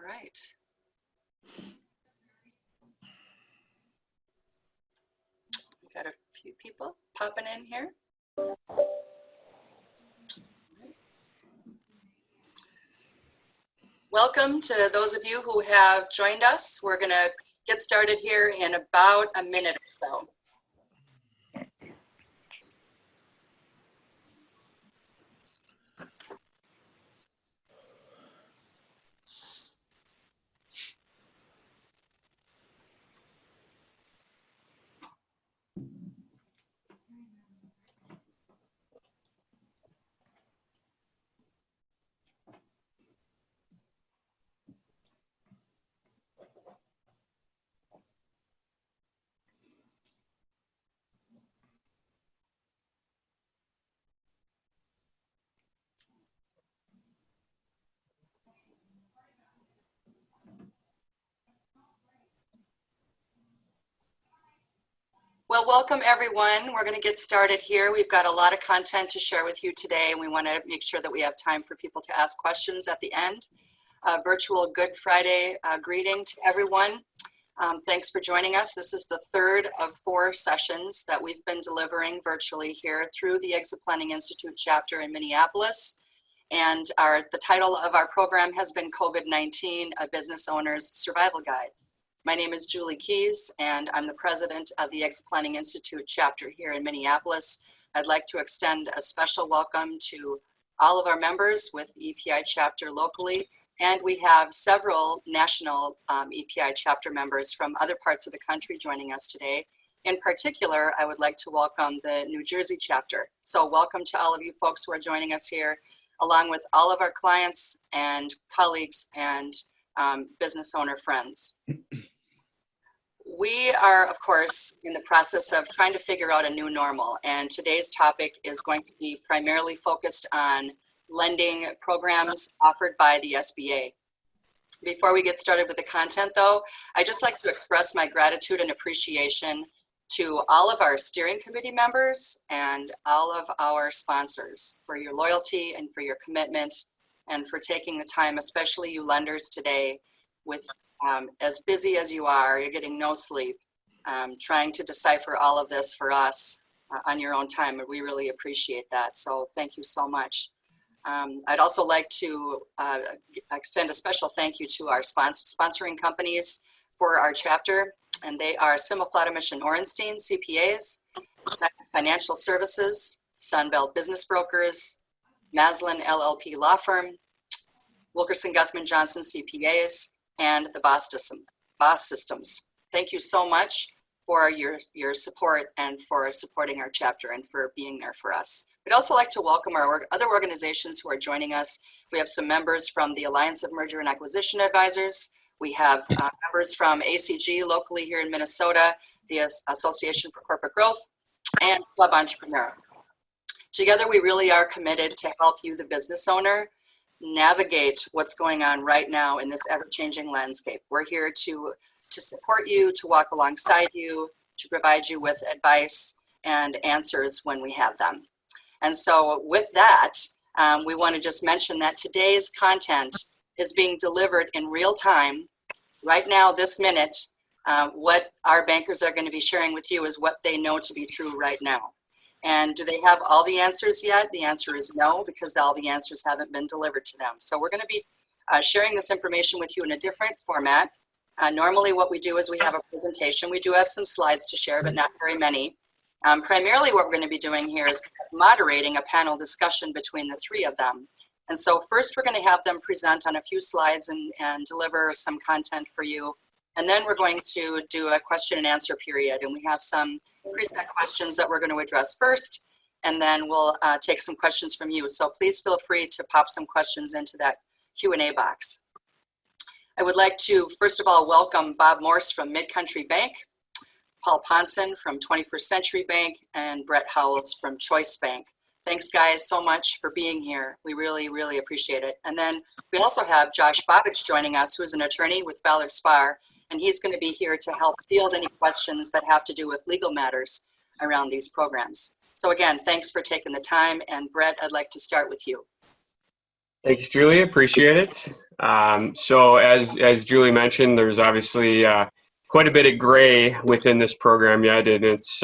right. We've got a few people popping in here. Welcome to those of you who have joined us. We're going to get started here in about a minute or so. Well, welcome everyone. We're going to get started here. We've got a lot of content to share with you today, and we want to make sure that we have time for people to ask questions at the end. Virtual Good Friday greeting to everyone. Thanks for joining us. This is the third of 4 sessions that we've been delivering virtually here through the Exit Planning Institute chapter in Minneapolis. And the title of our program has been COVID-19, A Business Owner's Survival Guide. My name is Julie Keys, and I'm the president of the Exit Planning Institute chapter here in Minneapolis. I'd like to extend a special welcome to all of our members with the EPI chapter locally, and we have several national EPI chapter members from other parts of the country joining us today. In particular, I would like to welcome the New Jersey chapter. So welcome to all of you folks who are joining us here, along with all of our clients and colleagues and business owner friends. We are, of course, in the process of trying to figure out a new normal, and today's topic is going to be primarily focused on lending programs offered by the SBA. Before we get started with the content, though, I'd just like to express my gratitude and appreciation to all of our steering committee members and all of our sponsors for your loyalty and for your commitment and for taking the time, especially you lenders today, with as busy as you are, you're getting no sleep, trying to decipher all of this for us on your own time. And we really appreciate that. So thank you so much. I'd also like to extend a special thank you to our sponsoring companies for our chapter. And they are Simulflat Mission Orenstein, CPAs, Snacks Financial Services, Sunbelt Business Brokers, Maslin LLP Law Firm, Wilkerson Guthman Johnson CPAs, and the Boss Systems. Thank you so much for your support and for supporting our chapter and for being there for us. We'd also like to welcome our other organizations who are joining us. We have some members from the Alliance of Merger and Acquisition Advisors. We have members from ACG locally here in Minnesota, the Association for Corporate Growth, and Club Entrepreneur. Together, we really are committed to help you, the business owner, navigate what's going on right now in this ever-changing landscape. We're here to support you, to walk alongside you, to provide you with advice and answers when we have them. And so with that, we want to just mention that today's content is being delivered in real time. Right now, this minute, what our bankers are going to be sharing with you is what they know to be true right now. And do they have all the answers yet? The answer is no, because all the answers haven't been delivered to them. So we're going to be sharing this information with you in a different format. Normally what we do is we have a presentation. We do have some slides to share, but not very many. Primarily what we're going to be doing here is moderating a panel discussion between the 3 of them. And so first we're going to have them present on a few slides and deliver some content for you. And then we're going to do a question and answer period. And we have some preset questions that we're going to address first. And then we'll take some questions from you. So please feel free to pop some questions into that Q&A box. I would like to, first of all, welcome Bob Morse from Mid-Country Bank, Paul Ponson from 21st Century Bank, and Brett Howells from Choice Bank. Thanks, guys, so much for being here. We really, really appreciate it. And then we also have Josh Bobich joining us, who is an attorney with Ballard Spahr, and he's going to be here to help field any questions that have to do with legal matters around these programs. So again, thanks for taking the time. And Brett, I'd like to start with you. Thanks, Julie. Appreciate it. So as Julie mentioned, there's obviously quite a bit of gray within this program yet, and it's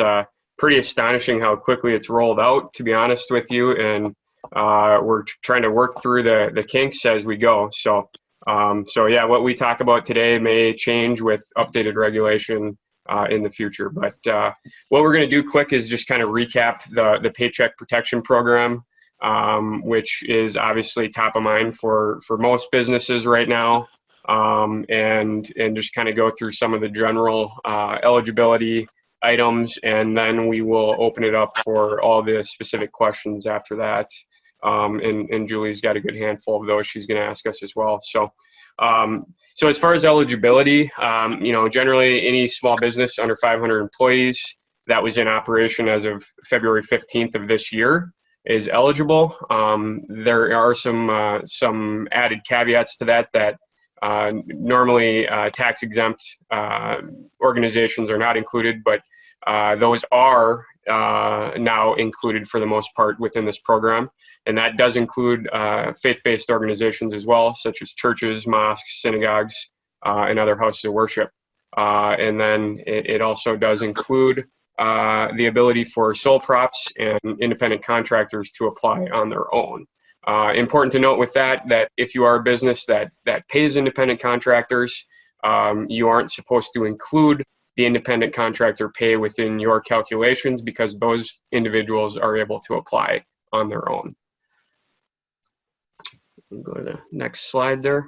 pretty astonishing how quickly it's rolled out, to be honest with you. And we're trying to work through the kinks as we go. So yeah, what we talk about today may change with updated regulation in the future. But what we're going to do quick is just kind of recap the Paycheck Protection Program, which is obviously top of mind for most businesses right now, and just kind of go through some of the general eligibility items, and then we will open it up for all the specific questions after that. And Julie's got a good handful of those she's going to ask us as well. So as far as eligibility, generally any small business under 500 employees that was in operation as of February 15th of this year is eligible. There are some added caveats to that normally tax exempt organizations are not included, but those are now included for the most part within this program. And that does include faith-based organizations as well, such as churches, mosques, synagogues, and other houses of worship. And then it also does include the ability for sole props and independent contractors to apply on their own. Important to note with that if you are a business that pays independent contractors, you aren't supposed to include the independent contractor pay within your calculations, because those individuals are able to apply on their own. We'll go to the next slide there.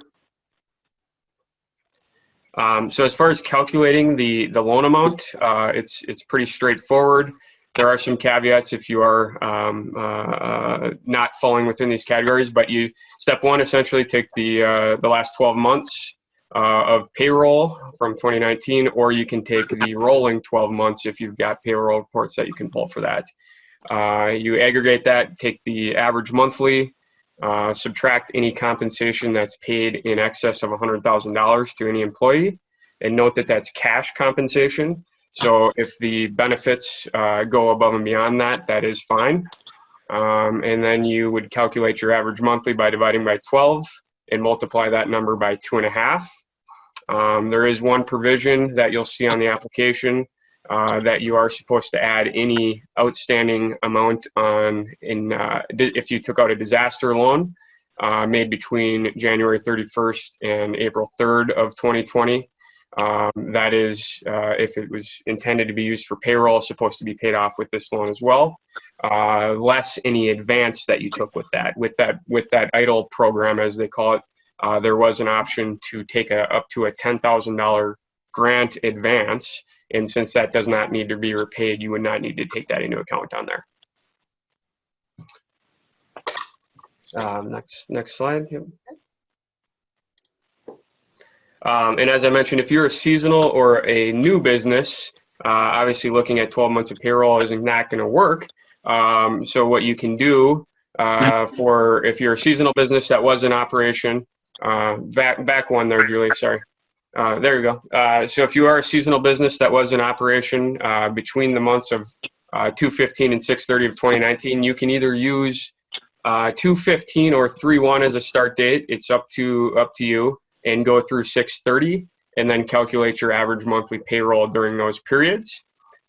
So as far as calculating the loan amount, it's pretty straightforward. There are some caveats if you are not falling within these categories, but step one, essentially take the last 12 months of payroll from 2019, or you can take the rolling 12 months if you've got payroll reports that you can pull for that. You aggregate that, take the average monthly, subtract any compensation that's paid in excess of $100,000 to any employee, and note that that's cash compensation. So if the benefits go above and beyond that, that is fine. And then you would calculate your average monthly by dividing by 12 and multiply that number by 2.5. There is one provision that you'll see on the application that you are supposed to add any outstanding amount if you took out a disaster loan made between January 31st and April 3rd of 2020. That is, if it was intended to be used for payroll, supposed to be paid off with this loan as well, less any advance that you took with that. With that EIDL program, as they call it, there was an option to take up to a $10,000 grant advance, and since that does not need to be repaid, you would not need to take that into account on there. Next slide. Yep. And as I mentioned, if you're a seasonal or a new business, obviously looking at 12 months of payroll is not going to work. So what you can do if you're a seasonal business that was in operation, back one there, Julie, sorry. There you go. So if you are a seasonal business that was in operation between the months of 2/15 and 6/30 of 2019, you can either use 2/15 or 3/1 as a start date. It's up to you, and go through 6/30 and then calculate your average monthly payroll during those periods.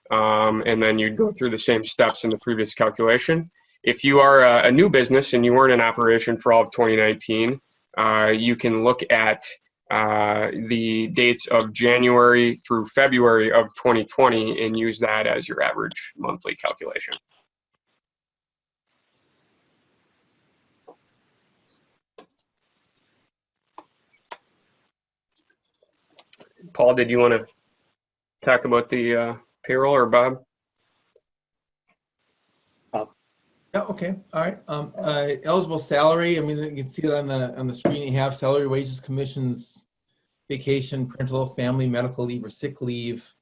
And then you'd go through the same steps in the previous calculation. If you are a new business and you weren't in operation for all of 2019, you can look at the dates of January through February of 2020 and use that as your average monthly calculation. Paul, did you want to talk about the payroll, or Bob? Yeah, okay, all right. Eligible salary, I mean, you can see it on the screen. You have salary, wages, commissions, vacation, parental, family, medical leave, or sick leave.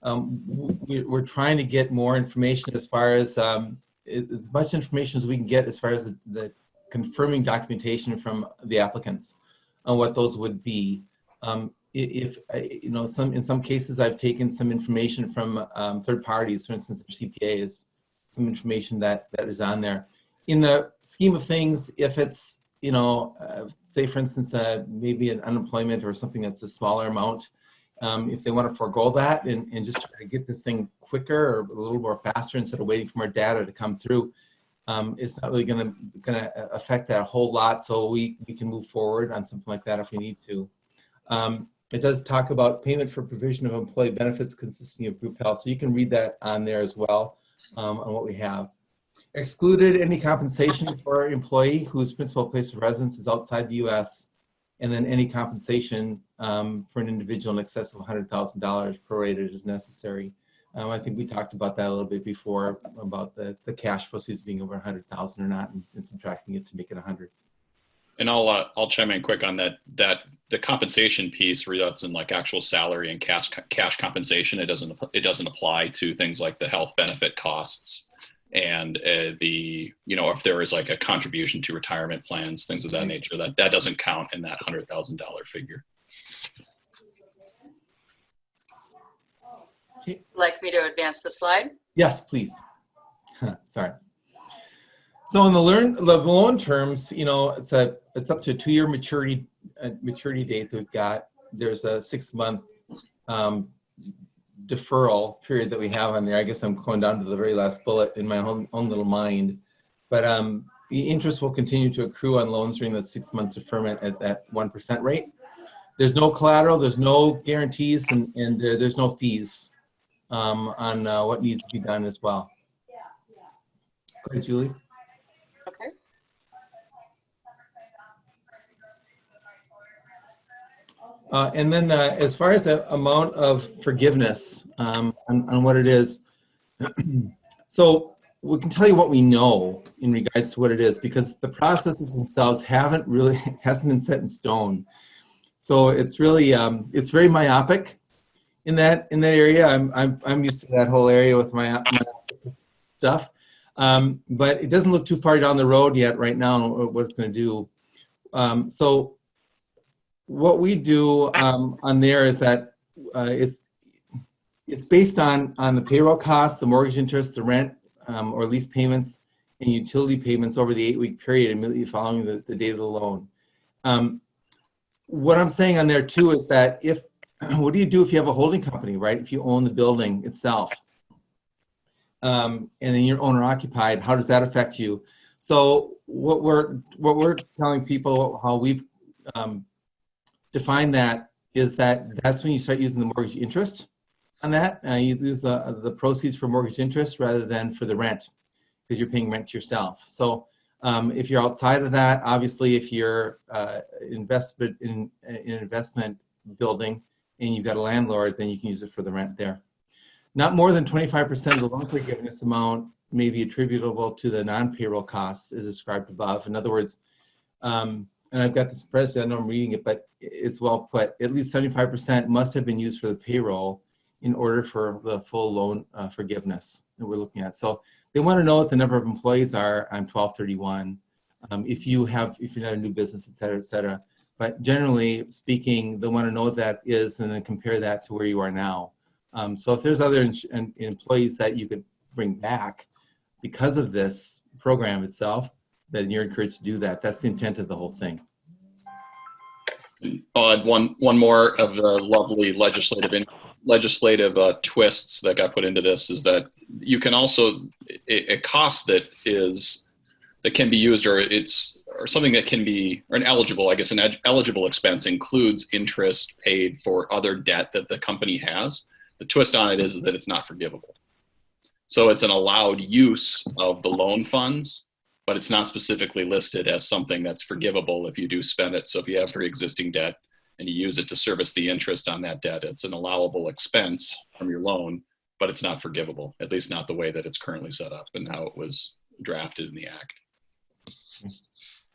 We're trying to get more information as far as much information as we can get as far as the confirming documentation from the applicants on what those would be. If in some cases I've taken some information from third parties, for instance, their CPAs, some information that is on there. In the scheme of things, if say for instance, maybe an unemployment or something that's a smaller amount, if they want to forego that and just try to get this thing quicker or a little more faster instead of waiting for more data to come through, it's not really going to affect that a whole lot. So we can move forward on something like that if we need to. It does talk about payment for provision of employee benefits consisting of group health. So you can read that on there as well on what we have. Excluded any compensation for an employee whose principal place of residence is outside the U.S. and then any compensation for an individual in excess of $100,000 prorated as necessary. I think we talked about that a little bit before about the cash proceeds being over 100,000 or not and subtracting it to make it 100. And I'll chime in quick on that the compensation piece where that's in like actual salary and cash compensation. It doesn't apply to things like the health benefit costs and if there is like a contribution to retirement plans, things of that nature, that doesn't count in that $100,000 figure. Would you like me to advance the slide? Yes, please. Sorry. So in the loan terms, it's up to a 2-year maturity date that we've got. There's a 6-month deferral period that we have on there. I guess I'm going down to the very last bullet in my own little mind, but the interest will continue to accrue on loans during that 6-month deferment at that 1% rate. There's no collateral, there's no guarantees, and there's no fees on what needs to be done as well. Go ahead, Julie. Okay. And then as far as the amount of forgiveness on what it is, so we can tell you what we know in regards to what it is, because the processes themselves hasn't been set in stone. So it's really it's very myopic in that area. I'm used to that whole area with my stuff, but it doesn't look too far down the road yet right now what it's going to do. So what we do on there is that it's based on the payroll costs, the mortgage interest, the rent or lease payments, and utility payments over the 8-week period immediately following the date of the loan. What I'm saying on there too is that what do you do if you have a holding company, right? If you own the building itself, and then you're owner occupied, how does that affect you? So what we're telling people, how we've defined that, is that's when you start using the mortgage interest on that. You use the proceeds for mortgage interest rather than for the rent, because you're paying rent yourself. So if you're outside of that, obviously, if you're invested in an investment building and you've got a landlord, then you can use it for the rent there. Not more than 25% of the loan forgiveness amount may be attributable to the non-payroll costs as described above. In other words, and I've got this spreadsheet, I know I'm reading it, but it's well put, at least 75% must have been used for the payroll in order for the full loan forgiveness that we're looking at. So they want to know what the number of employees are on 12/31, if you're not a new business, et cetera, et cetera. But generally speaking, they want to know what that is and then compare that to where you are now. So if there's other employees that you could bring back because of this program itself, then you're encouraged to do that. That's the intent of the whole thing. I'll add one more of the lovely legislative twists that got put into this, is that you can also, a cost that can be used, or something that can be, or an eligible expense includes interest paid for other debt that the company has. The twist on it is that it's not forgivable. So it's an allowed use of the loan funds, but it's not specifically listed as something that's forgivable if you do spend it. So if you have pre-existing debt and you use it to service the interest on that debt, it's an allowable expense from your loan, but it's not forgivable, at least not the way that it's currently set up and how it was drafted in the Act.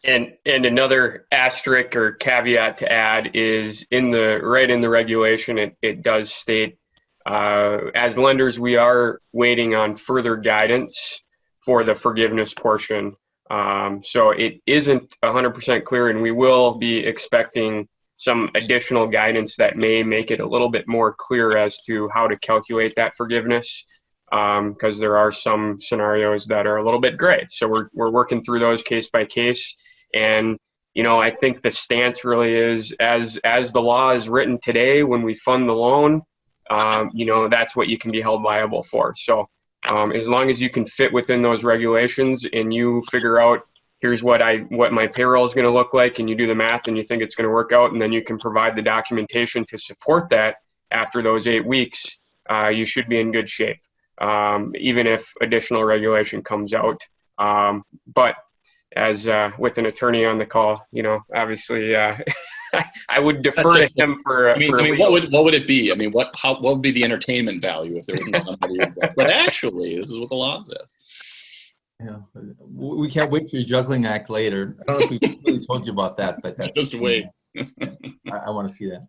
And another asterisk or caveat to add is in the regulation, it does state, as lenders, we are waiting on further guidance for the forgiveness portion. So it isn't 100% clear, and we will be expecting some additional guidance that may make it a little bit more clear as to how to calculate that forgiveness, because there are some scenarios that are a little bit gray. So we're working through those case by case. And I think the stance really is as the law is written today, when we fund the loan, that's what you can be held liable for. So as long as you can fit within those regulations and you figure out, here's what my payroll is going to look like, and you do the math and you think it's going to work out, and then you can provide the documentation to support that after those 8 weeks, you should be in good shape, even if additional regulation comes out. But as with an attorney on the call, obviously I would defer to him for. What would it be? I mean, what would be the entertainment value if there wasn't somebody? But actually, this is what the law says. Yeah, we can't wait for your juggling act later. I don't know if we really told you about that, but that's Just wait. I want to see that.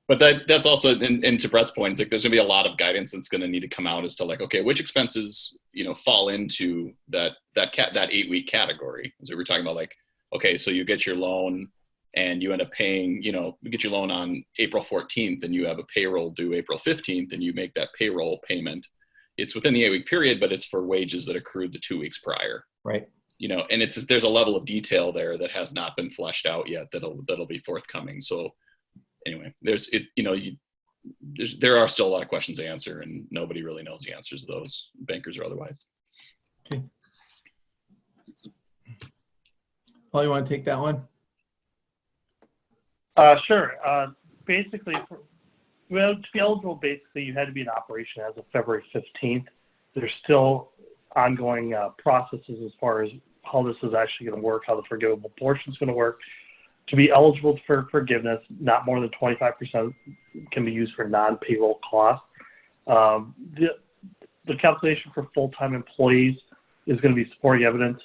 But that's also, and to Brett's point, it's like there's going to be a lot of guidance that's going to need to come out as to like, okay, which expenses fall into that 8-week category. So we're talking about like, okay, so you get your loan and you end up paying, you get your loan on April 14th and you have a payroll due April 15th and you make that payroll payment. It's within the 8-week period, but it's for wages that accrued the 2 weeks prior. Right. And there's a level of detail there that has not been fleshed out yet that'll be forthcoming. So anyway, there are still a lot of questions to answer, and nobody really knows the answers to those, bankers or otherwise. Okay. Paul, you want to take that one? Sure. Basically, to be eligible, basically you had to be in operation as of February 15th. There's still ongoing processes as far as how this is actually going to work, how the forgivable portion is going to work. To be eligible for forgiveness, not more than 25% can be used for non-payroll costs. The calculation for full-time employees is going to be supporting evidence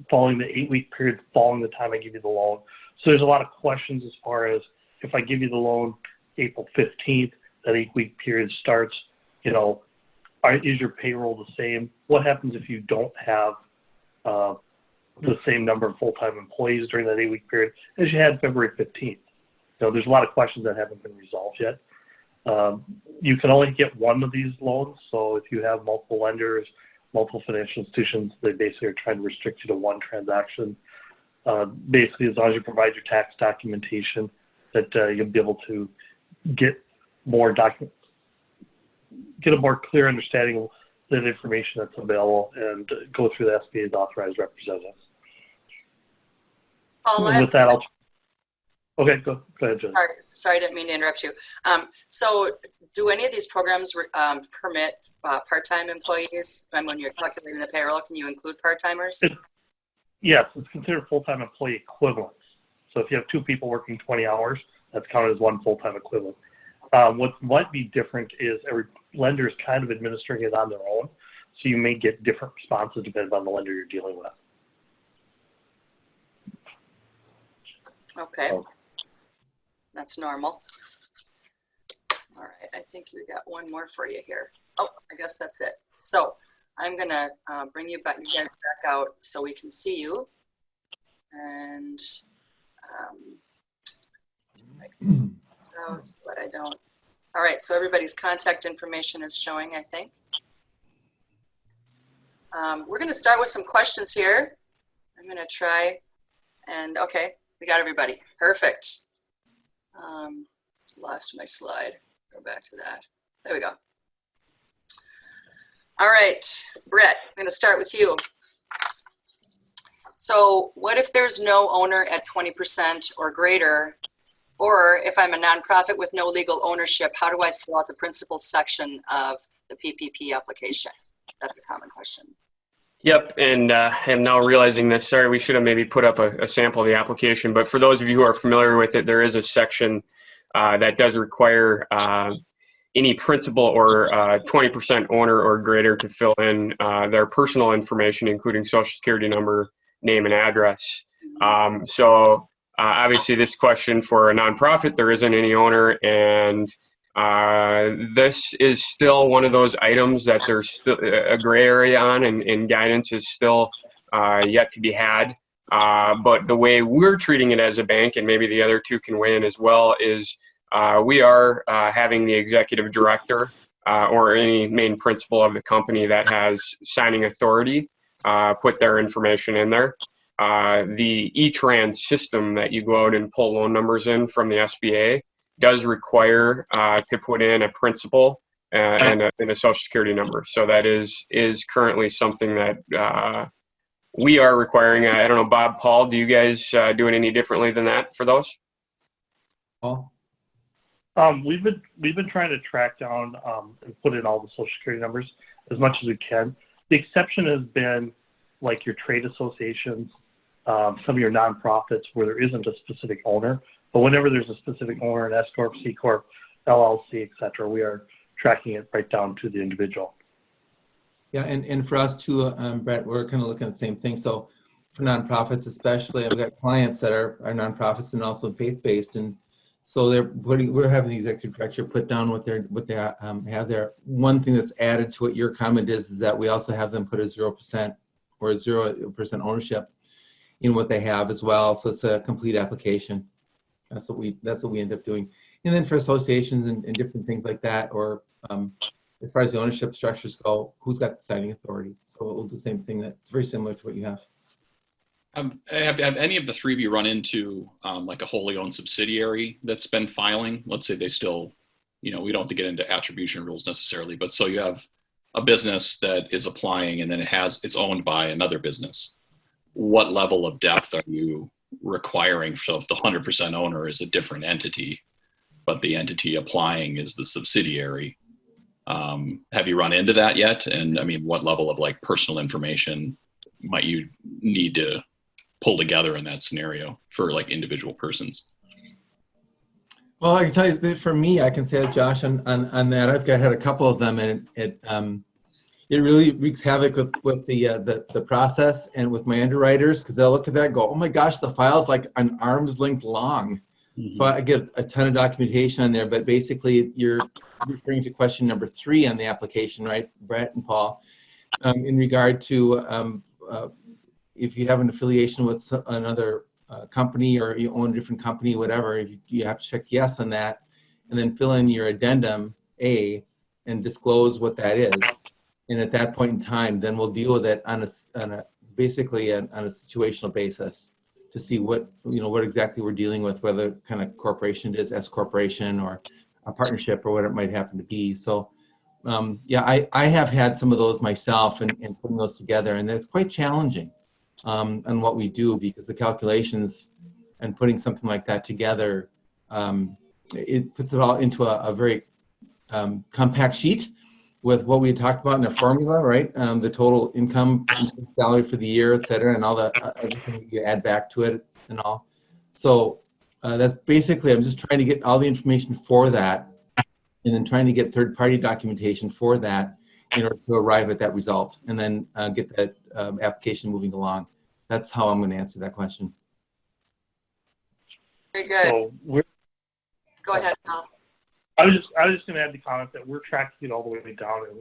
following the 8-week period following the time I give you the loan. So there's a lot of questions as far as if I give you the loan April 15th, that 8-week period starts, is your payroll the same? What happens if you don't have the same number of full-time employees during that 8-week period as you had February 15th? There's a lot of questions that haven't been resolved yet. You can only get one of these loans. So if you have multiple lenders, multiple financial institutions, they basically are trying to restrict you to one transaction. Basically, as long as you provide your tax documentation, that you'll be able to get more documents, get a more clear understanding of that information that's available, and go through the SBA's authorized representatives. With that, okay, go ahead, Jen. Sorry, I didn't mean to interrupt you. So do any of these programs permit part-time employees? And when you're calculating the payroll, can you include part-timers? Yes, it's considered full-time employee equivalents. So if you have 2 people working 20 hours, that's counted as one full-time equivalent. What might be different is every lender is kind of administering it on their own. So you may get different responses depending on the lender you're dealing with. Okay, that's normal. All right, I think we got one more for you here. Oh, I guess that's it. So I'm gonna bring you guys back out so we can see you. And so that I don't. All right, so everybody's contact information is showing, I think. We're gonna start with some questions here. I'm gonna try, and okay, we got everybody. Perfect. Lost my slide. Go back to that. There we go. All right, Brett, I'm going to start with you. So what if there's no owner at 20% or greater, or if I'm a nonprofit with no legal ownership, how do I fill out the principal section of the PPP application? That's a common question. Yep, and I'm now realizing this. Sorry, we should have maybe put up a sample of the application, but for those of you who are familiar with it, there is a section that does require any principal or 20% owner or greater to fill in their personal information, including social security number, name, and address. So obviously this question for a nonprofit, there isn't any owner, and this is still one of those items that there's still a gray area on, and guidance is still yet to be had. But the way we're treating it as a bank, and maybe the other two can weigh in as well, is we are having the executive director or any main principal of the company that has signing authority put their information in there. the E-Trans system that you go out and pull loan numbers in from the SBA does require to put in a principal and a social security number. So that is currently something that we are requiring. I don't know, Bob, Paul, do you guys do it any differently than that for those? Paul? We've been trying to track down and put in all the social security numbers as much as we can. The exception has been like your trade associations, some of your nonprofits where there isn't a specific owner. But whenever there's a specific owner, an S corp, C corp, LLC, etc., we are tracking it right down to the individual. Yeah, and for us too, Brett, we're kind of looking at the same thing. So for nonprofits especially, I've got clients that are nonprofits and also faith-based, and so we're having the executive director put down what they have there. One thing that's added to what your comment is that we also have them put a 0% or a 0% ownership in what they have as well. So it's a complete application. That's what we end up doing. And then for associations and different things like that, or as far as the ownership structures go, who's got the signing authority? So we'll do the same thing. That's very similar to what you have. Have any of the three of you run into like a wholly owned subsidiary that's been filing? Let's say they still, we don't have to get into attribution rules necessarily, but so you have a business that is applying and then it's owned by another business. What level of depth are you requiring? So if the 100% owner is a different entity, but the entity applying is the subsidiary, have you run into that yet? And I mean, what level of like personal information might you need to pull together in that scenario for like individual persons? Well, I can tell you that for me, I can say that, Josh, on that, I've had a couple of them, and it really wreaks havoc with the process and with my underwriters, because they'll look at that and go, oh my gosh, the file's like an arm's length long. Mm-hmm. So I get a ton of documentation on there, but basically you're referring to question number 3 on the application, right, Brett and Paul, in regard to if you have an affiliation with another company, or you own a different company, whatever, you have to check yes on that, and then fill in your addendum A and disclose what that is. And at that point in time, then we'll deal with it basically on a situational basis to see what exactly we're dealing with, whether kind of corporation it is, S corporation, or a partnership, or what it might happen to be. So yeah, I have had some of those myself and putting those together, and it's quite challenging on what we do, because the calculations and putting something like that together, it puts it all into a very compact sheet with what we had talked about in the formula, right? The total income, salary for the year, et cetera, and all the everything that you add back to it and all. So that's basically, I'm just trying to get all the information for that, and then trying to get third-party documentation for that in order to arrive at that result, and then get that application moving along. That's how I'm going to answer that question. Very good. So go ahead, Paul. I was just going to add the comment that we're tracking it all the way down, and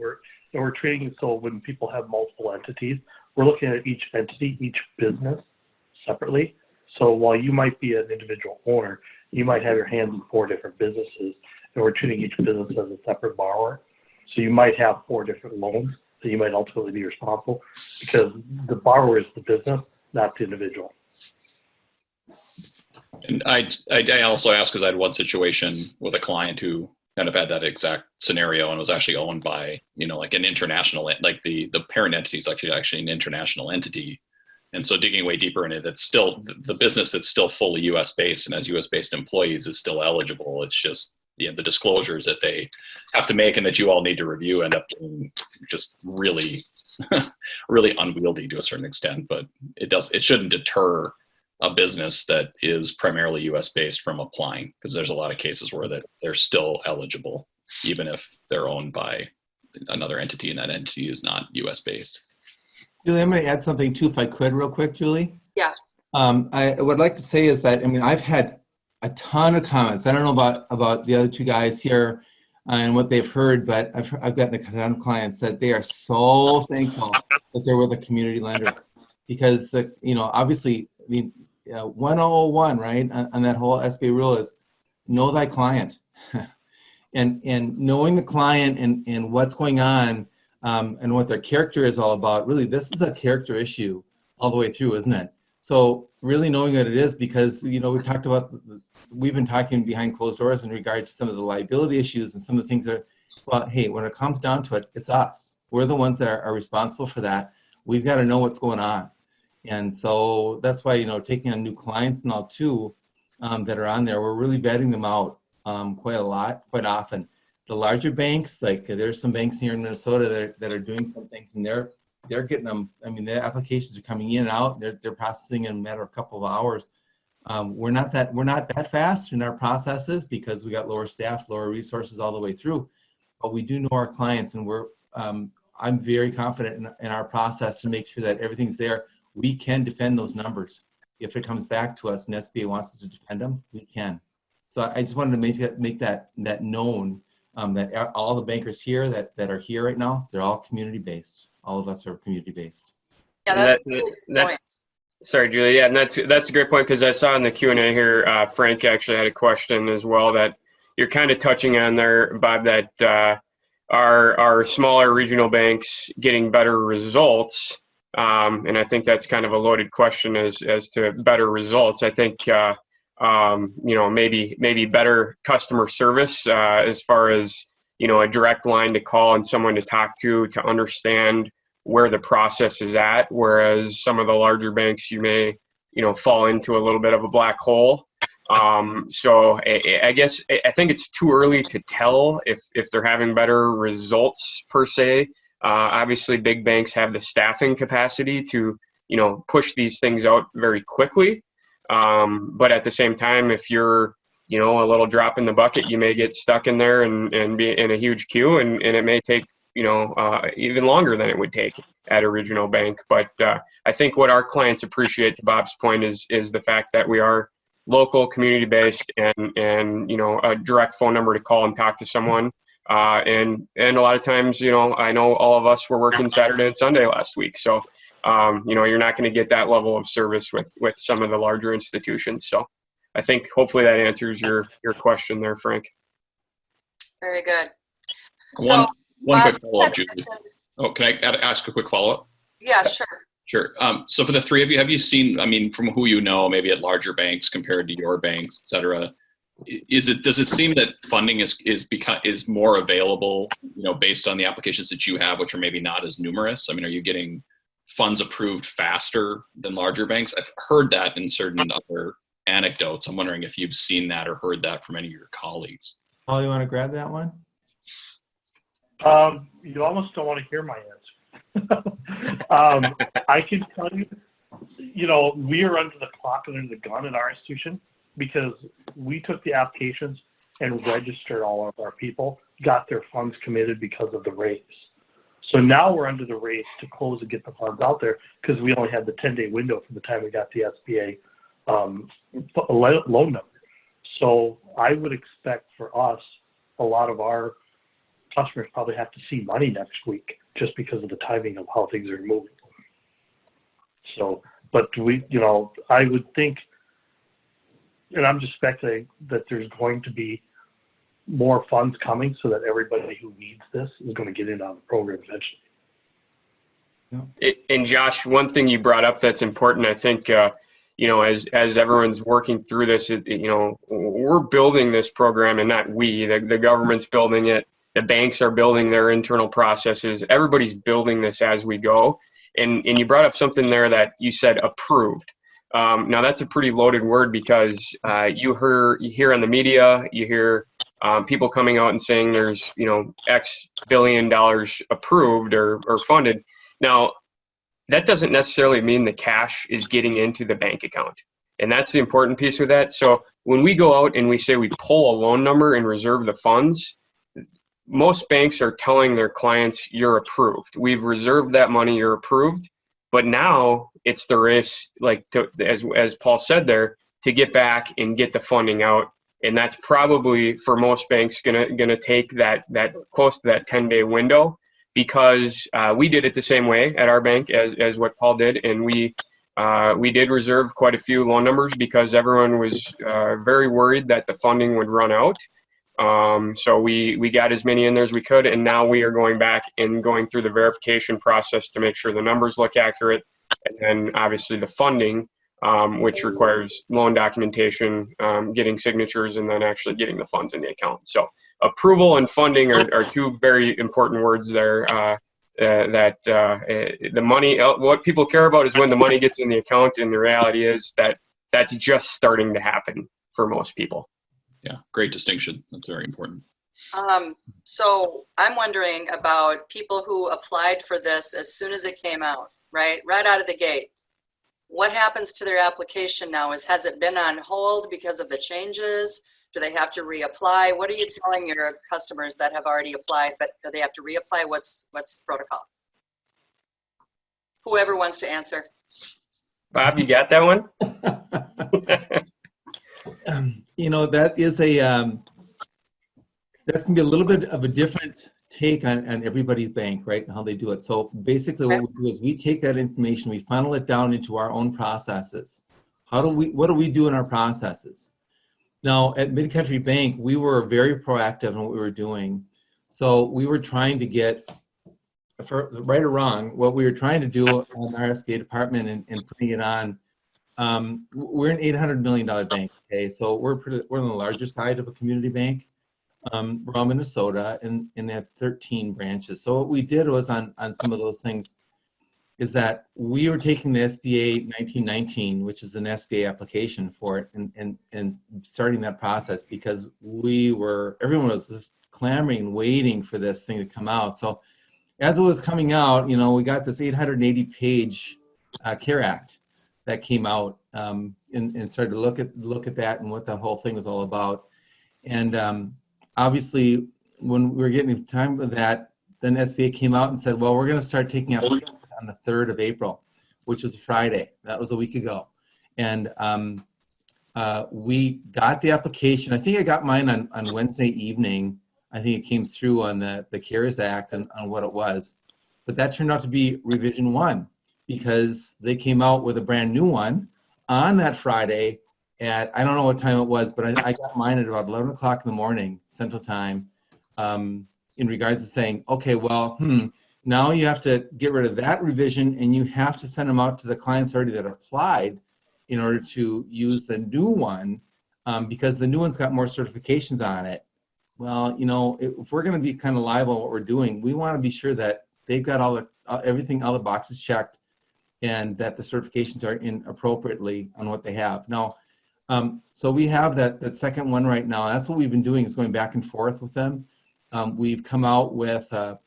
we're treating it so when people have multiple entities, we're looking at each entity, each business separately. So while you might be an individual owner, you might have your hands in 4 different businesses, and we're treating each business as a separate borrower. So you might have 4 different loans that you might ultimately be responsible, because the borrower is the business, not the individual. And I also asked because I had one situation with a client who kind of had that exact scenario and was actually owned by, like an international, like the parent entity is actually an international entity. And so digging way deeper in it, that's still the business that's still fully US based and has US based employees is still eligible. It's just the disclosures that they have to make and that you all need to review end up being just really, really unwieldy to a certain extent. But it shouldn't deter a business that is primarily US based from applying, because there's a lot of cases where that they're still eligible, even if they're owned by another entity and that entity is not US based. Julie, I'm going to add something too, if I could, real quick, Julie. Yeah. I would like to say is that, I've had a ton of comments. I don't know about the other 2 guys here and what they've heard, but I've gotten a ton of clients that they are so thankful that they're with a community lender, because obviously, 1001, right, on that whole SBA rule is know thy client. and knowing the client and what's going on and what their character is all about, really, this is a character issue all the way through, isn't it? So really knowing what it is, because, you know, we've been talking behind closed doors in regard to some of the liability issues and some of the things that, well, hey, when it comes down to it, it's us. We're the ones that are responsible for that. We've got to know what's going on. And so that's why, you know, taking on new clients now too, that are on there, we're really vetting them out quite often. The larger banks, like there's some banks here in Minnesota that are doing some things, and they're getting them. I mean, the applications are coming in and out. They're processing in a matter of a couple of hours. We're not that fast in our processes because we got lower staff, lower resources all the way through. But we do know our clients, and I'm very confident in our process to make sure that everything's there. We can defend those numbers. If it comes back to us and SBA wants us to defend them, we can. So I just wanted to make that known, that all the bankers here that are here right now, they're all community-based. All of us are community-based. Yeah, that's a really good point. Sorry, Julie. Yeah, and that's a great point, because I saw in the Q&A here, Frank actually had a question as well that you're kind of touching on there, Bob, that are smaller regional banks getting better results? And I think that's kind of a loaded question as to better results. I think, you know, maybe better customer service as far as, you know, a direct line to call and someone to talk to understand where the process is at. Whereas some of the larger banks, you may, you know, fall into a little bit of a black hole. So I guess I think it's too early to tell if they're having better results per se. Obviously, big banks have the staffing capacity to, you know, push these things out very quickly. But at the same time, if you're, you know, a little drop in the bucket, you may get stuck in there and be in a huge queue, and it may take, you know, even longer than it would take at a regional bank. But I think what our clients appreciate, to Bob's point, is the fact that we are local, community-based, and you know, a direct phone number to call and talk to someone. And a lot of times, you know, I know all of us were working Saturday and Sunday last week. So, you know, you're not going to get that level of service with some of the larger institutions. So I think hopefully that answers your question there, Frank. Very good. So, one Bob, quick follow-up, Julie. Oh, can I ask a quick follow-up? Yeah, sure. Sure. So for the three of you, have you seen, I mean, from who you know, maybe at larger banks compared to your banks, et cetera, does it seem that funding is more available, you know, based on the applications that you have, which are maybe not as numerous? I mean, are you getting funds approved faster than larger banks? I've heard that in certain other anecdotes. I'm wondering if you've seen that or heard that from any of your colleagues. Paul, you want to grab that one? You almost don't want to hear my answer. I can tell you, you know, we are under the clock and under the gun in our institution because we took the applications and registered all of our people, got their funds committed because of the raise. So now we're under the race to close and get the funds out there because we only had the 10-day window from the time we got the SBA loan number. So I would expect for us, a lot of our customers probably have to see money next week just because of the timing of how things are moving. So, but we, you know, I would think, and I'm just speculating that there's going to be more funds coming so that everybody who needs this is going to get in on the program eventually. And Josh, one thing you brought up that's important, I think, you know, as everyone's working through this, you know, we're building this program, and not we, the government's building it. The banks are building their internal processes. Everybody's building this as we go. And you brought up something there that you said approved. Now that's a pretty loaded word because you hear on the media, you hear people coming out and saying there's, you know, X billion dollars approved or funded. Now, that doesn't necessarily mean the cash is getting into the bank account. And that's the important piece with that. So when we go out and we say we pull a loan number and reserve the funds, most banks are telling their clients, you're approved. We've reserved that money, you're approved. But now it's the race, like as Paul said there, to get back and get the funding out. And that's probably for most banks gonna take that close to that 10-day window, because we did it the same way at our bank as what Paul did, and we did reserve quite a few loan numbers because everyone was very worried that the funding would run out. So we got as many in there as we could, and now we are going back and going through the verification process to make sure the numbers look accurate, and then obviously the funding which requires loan documentation, getting signatures, and then actually getting the funds in the account. So approval and funding are two very important words there. The money, what people care about is when the money gets in the account, and the reality is that that's just starting to happen for most people. Yeah, great distinction. That's very important. So I'm wondering about people who applied for this as soon as it came out, right out of the gate. What happens to their application now? Has it been on hold because of the changes? Do they have to reapply? What are you telling your customers that have already applied, but do they have to reapply? What's the protocol? Whoever wants to answer. Bob, you got that one? That is that's gonna be a little bit of a different take on everybody's bank, right, and how they do it. So basically what we do is we take that information, we funnel it down into our own processes. What do we do in our processes? Now at Mid-Country Bank, we were very proactive in what we were doing. So we were trying to get, for right or wrong, what we were trying to do on our SBA department and putting it on, we're an $800 million bank, okay? So we're on the larger side of a community bank. We're all Minnesota, and they have 13 branches. So what we did was on some of those things is that we were taking the SBA 1919, which is an SBA application for it, and starting that process because everyone was just clamoring, waiting for this thing to come out. So as it was coming out, we got this 880-page CARE Act that came out, and started to look at that and what the whole thing was all about. And obviously, when we were getting time with that, then SBA came out and said, well, we're going to start taking applications on the 3rd of April, which was a Friday. That was a week ago. And we got the application. I think I got mine on Wednesday evening. I think it came through on the CARES Act and on what it was. But that turned out to be revision 1 because they came out with a brand new one on that Friday at, I don't know what time it was, but I got mine at about 11 o'clock in the morning, Central Time, in regards to saying, okay, well, now you have to get rid of that revision and you have to send them out to the clients already that applied in order to use the new one, because the new one's got more certifications on it. Well, if we're going to be kind of liable on what we're doing, we want to be sure that they've got all the boxes checked and that the certifications are in appropriately on what they have. Now, so we have that second one right now. That's what we've been doing, is going back and forth with them. We've come out with a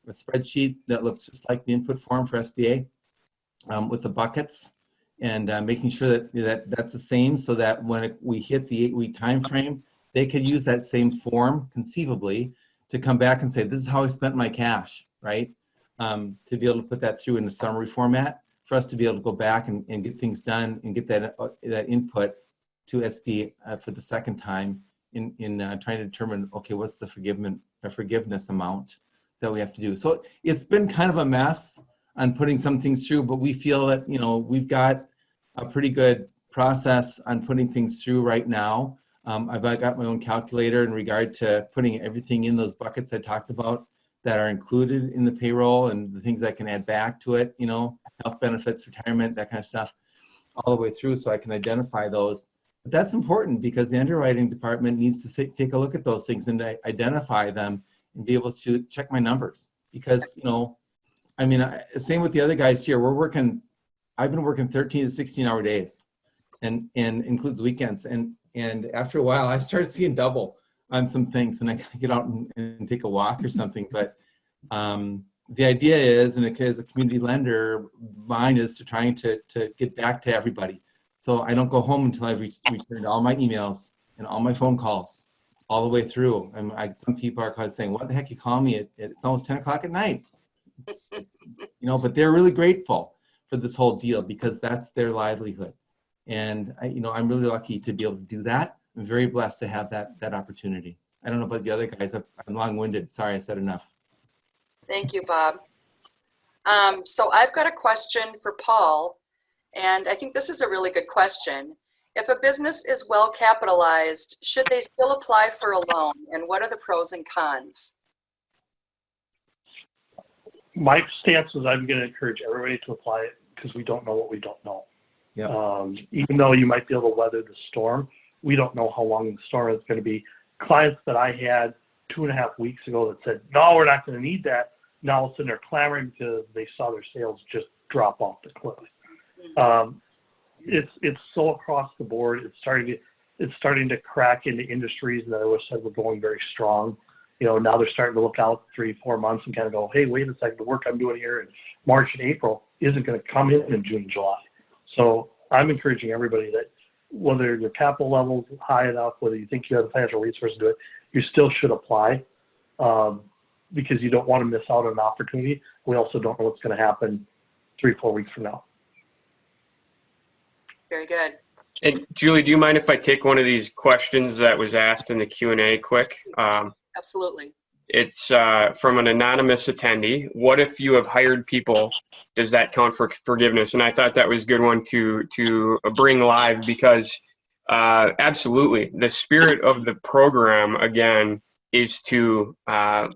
spreadsheet that looks just like the input form for SBA, with the buckets, and making sure that's the same, so that when we hit the 8-week time frame, they could use that same form conceivably to come back and say, this is how I spent my cash, right? To be able to put that through in a summary format for us to be able to go back and get things done and get that input to SB for the second time in trying to determine, okay, what's the forgiveness amount that we have to do. So it's been kind of a mess on putting some things through, but we feel that, we've got a pretty good process on putting things through right now. I've got my own calculator in regard to putting everything in those buckets I talked about that are included in the payroll and the things I can add back to it, health benefits, retirement, that kind of stuff, all the way through, so I can identify those. But that's important because the underwriting department needs to take a look at those things and identify them and be able to check my numbers. Because, same with the other guys here. I've been working 13 to 16-hour days, and includes weekends. And after a while, I started seeing double on some things, and I gotta get out and take a walk or something. But the idea is, and as a community lender, mine is to trying to get back to everybody. So I don't go home until I've returned all my emails and all my phone calls all the way through. And some people are kind of saying, what the heck you call me? It's almost 10 o'clock at night. But they're really grateful for this whole deal because that's their livelihood. And I'm really lucky to be able to do that. I'm very blessed to have that opportunity. I don't know about the other guys. I'm long-winded. Sorry, I said enough. Thank you, Bob. So I've got a question for Paul, and I think this is a really good question. If a business is well capitalized, should they still apply for a loan? And what are the pros and cons? My stance is I'm going to encourage everybody to apply it because we don't know what we don't know. Even though you might be able to weather the storm, we don't know how long the storm is going to be. Clients that I had 2.5 weeks ago that said, no, we're not going to need that. Now all of a sudden they're clamoring because they saw their sales just drop off the cliff. It's so across the board. It's starting to crack into industries that I would have said were going very strong. Now they're starting to look out 3-4 months and kind of go, hey, wait a second, the work I'm doing here in March and April isn't going to come in June and July. So I'm encouraging everybody that whether your capital level is high enough, whether you think you have the financial resources to do it, you still should apply because you don't want to miss out on an opportunity. We also don't know what's going to happen 3-4 weeks from now. Very good. And Julie, do you mind if I take one of these questions that was asked in the Q&A quick? Absolutely. It's from an anonymous attendee. What if you have hired people? Does that count for forgiveness? And I thought that was a good one to bring live because absolutely. The spirit of the program, again, is to, I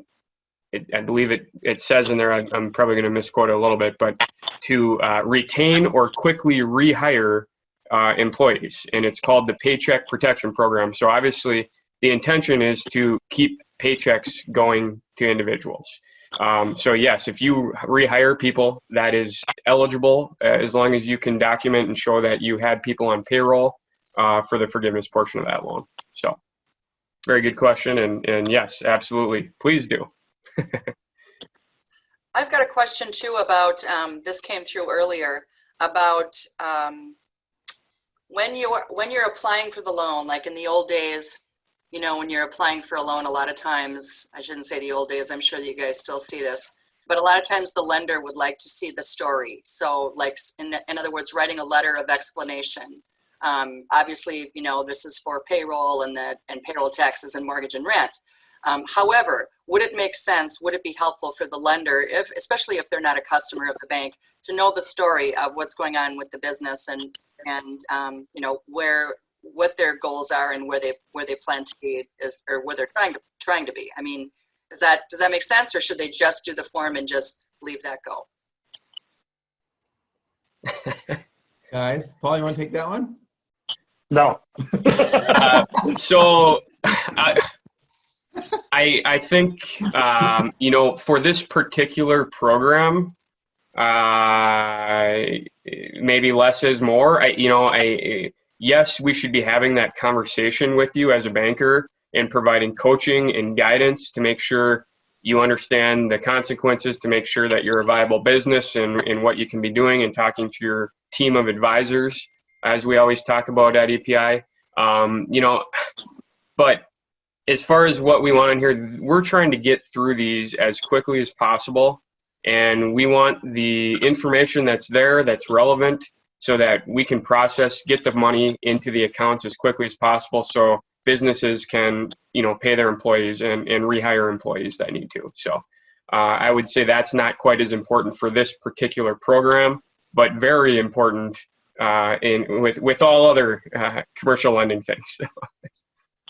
believe it says in there, I'm probably going to misquote it a little bit, but to retain or quickly rehire employees. And it's called the Paycheck Protection Program. So obviously the intention is to keep paychecks going to individuals. So yes, if you rehire people, that is eligible as long as you can document and show that you had people on payroll for the forgiveness portion of that loan. So very good question. And yes, absolutely. Please do. I've got a question too about, this came through earlier, about when you're applying for the loan, like in the old days, when you're applying for a loan, a lot of times, I shouldn't say the old days, I'm sure you guys still see this, but a lot of times the lender would like to see the story. So like, in other words, writing a letter of explanation. Obviously, this is for payroll and payroll taxes and mortgage and rent. However, would it make sense, would it be helpful for the lender, especially if they're not a customer of the bank, to know the story of what's going on with the business and what their goals are and where they plan to be or where they're trying to be? I mean, does that make sense, or should they just do the form and just leave that go? Guys, Paul, you want to take that one? No. So I think, for this particular program, maybe less is more. Yes, we should be having that conversation with you as a banker and providing coaching and guidance to make sure you understand the consequences, to make sure that you're a viable business and what you can be doing, and talking to your team of advisors, as we always talk about at EPI. But as far as what we want in here, we're trying to get through these as quickly as possible. And we want the information that's there, that's relevant, so that we can get the money into the accounts as quickly as possible, so businesses can, pay their employees and rehire employees that need to. So I would say that's not quite as important for this particular program, but very important with all other commercial lending things.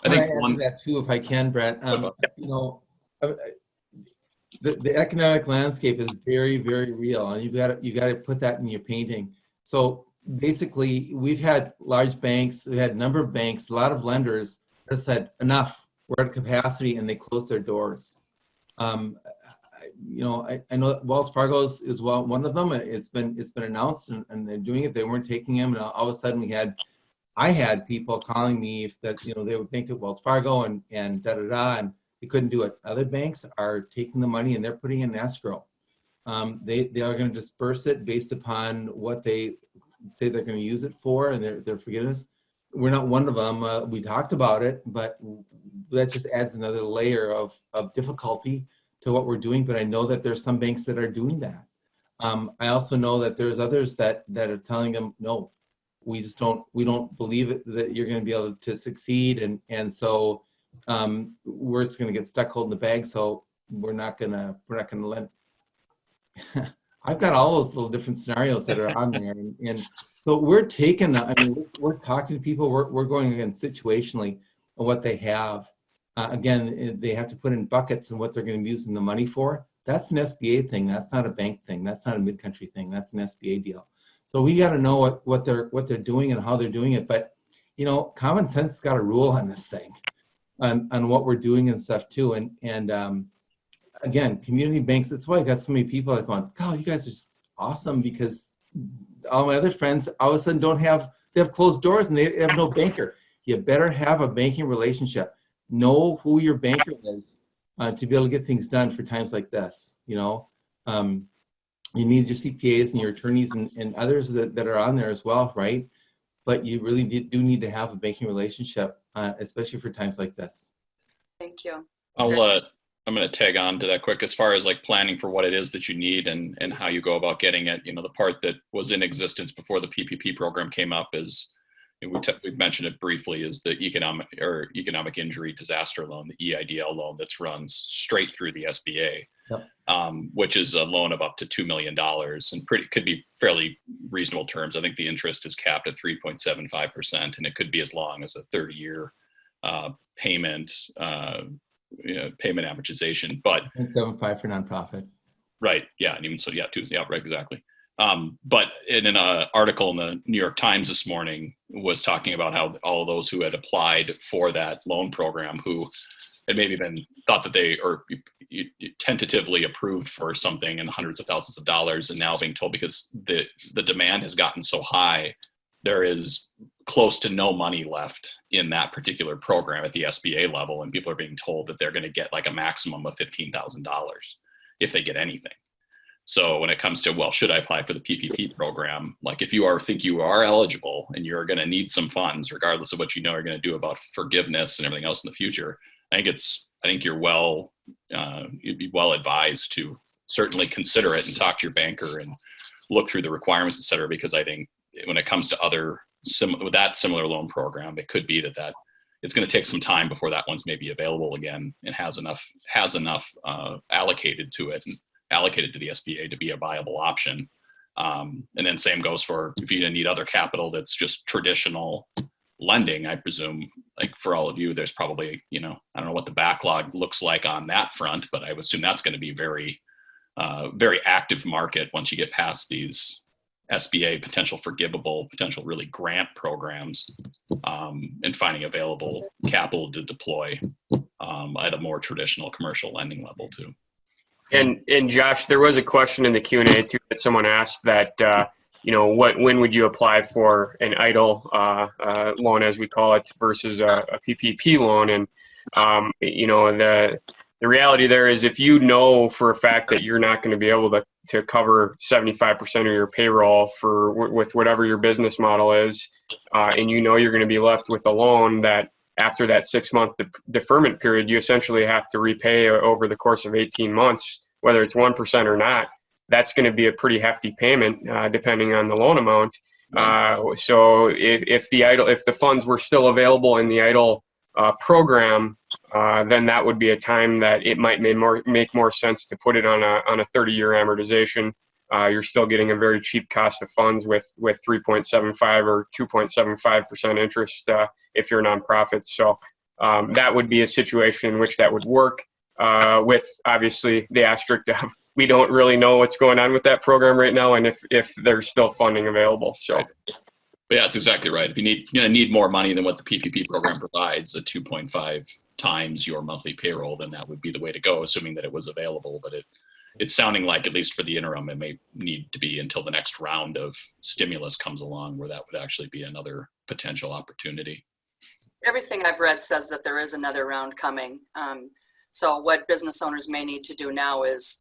I think add to that too, if I can, Brett. The economic landscape is very, very real, and you got to put that in your painting. So basically, we've had large banks, we've had a number of banks, a lot of lenders that said enough, we're at capacity, and they closed their doors. I know that Wells Fargo's is one of them. It's been announced, and they're doing it. They weren't taking them, and all of a sudden I had people calling me that they would bank at Wells Fargo and and they couldn't do it. Other banks are taking the money and they're putting it in escrow. They are going to disperse it based upon what they say they're going to use it for, and their forgiveness. We're not one of them. We talked about it, but that just adds another layer of difficulty to what we're doing. But I know that there's some banks that are doing that. I also know that there's others that are telling them, no, we don't believe it, that you're going to be able to succeed, and so we're just going to get stuck holding the bag. So we're not going to lend. I've got all those little different scenarios that are on there, and so we're we're talking to people. We're going again situationally on what they have. Again, they have to put in buckets and what they're going to be using the money for. That's an SBA thing. That's not a bank thing. That's not a mid-country thing. That's an SBA deal. So we got to know what they're doing and how they're doing it. But common sense has got a rule on this thing, on what we're doing and stuff too. And again, community banks. That's why I got so many people that going, God, you guys are just awesome, because all my other friends all of a sudden they have closed doors and they have no banker. You better have a banking relationship. Know who your banker is to be able to get things done for times like this. You need your CPAs and your attorneys and others that are on there as well, right? But you really do need to have a banking relationship, especially for times like this. Thank you. I'm going to tag on to that quick as far as like planning for what it is that you need and how you go about getting it. The part that was in existence before the PPP program came up is, we've mentioned it briefly, is the economic injury disaster loan, the EIDL loan that's runs straight through the SBA, Yep. Which is a loan of up to $2 million and could be fairly reasonable terms. I think the interest is capped at 3.75%, and it could be as long as a 30-year payment amortization, but 0.75 for nonprofit. Right. Yeah. And even so, yeah, Tuesday. Yeah, right. Exactly. But in an article in the New York Times this morning was talking about how all of those who had applied for that loan program, who had maybe been thought that they or tentatively approved for something in hundreds of thousands of dollars, and now being told because the demand has gotten so high, there is close to no money left in that particular program at the SBA level. And people are being told that they're going to get like a maximum of $15,000 if they get anything. So when it comes to, well, should I apply for the PPP program? Like if you think you are eligible and you're going to need some funds, regardless of what you're going to do about forgiveness and everything else in the future, I think you'd be well advised to certainly consider it and talk to your banker and look through the requirements, et cetera, because I think when it comes to other with that similar loan program, it could be that it's going to take some time before that one's maybe available again and has enough allocated to it and allocated to the SBA to be a viable option. And then same goes for if you need other capital that's just traditional lending. I presume, like for all of you, there's probably, I don't know what the backlog looks like on that front, but I would assume that's going to be very, very active market once you get past these SBA potential forgivable, potential really grant programs, and finding available capital to deploy at a more traditional commercial lending level too. And Josh, there was a question in the Q&A too that someone asked that, when would you apply for an EIDL loan, as we call it, versus a PPP loan? And, the reality there is if you know for a fact that you're not going to be able to cover 75% of your payroll with whatever your business model is, and you're going to be left with a loan that after that 6-month deferment period, you essentially have to repay over the course of 18 months, whether it's 1% or not, that's going to be a pretty hefty payment depending on the loan amount. So if the funds were still available in the EIDL program, then that would be a time that it might make more sense to put it on a 30-year amortization. You're still getting a very cheap cost of funds with 3.75 or 2.75% interest if you're a nonprofit. So that would be a situation in which that would work, with obviously the asterisk of we don't really know what's going on with that program right now and if there's still funding available. So. Right. But yeah, that's exactly right. If you're going to need more money than what the PPP program provides, at 2.5 times your monthly payroll, then that would be the way to go, assuming that it was available. But it's sounding like, at least for the interim, it may need to be until the next round of stimulus comes along where that would actually be another potential opportunity. Everything I've read says that there is another round coming. So what business owners may need to do now is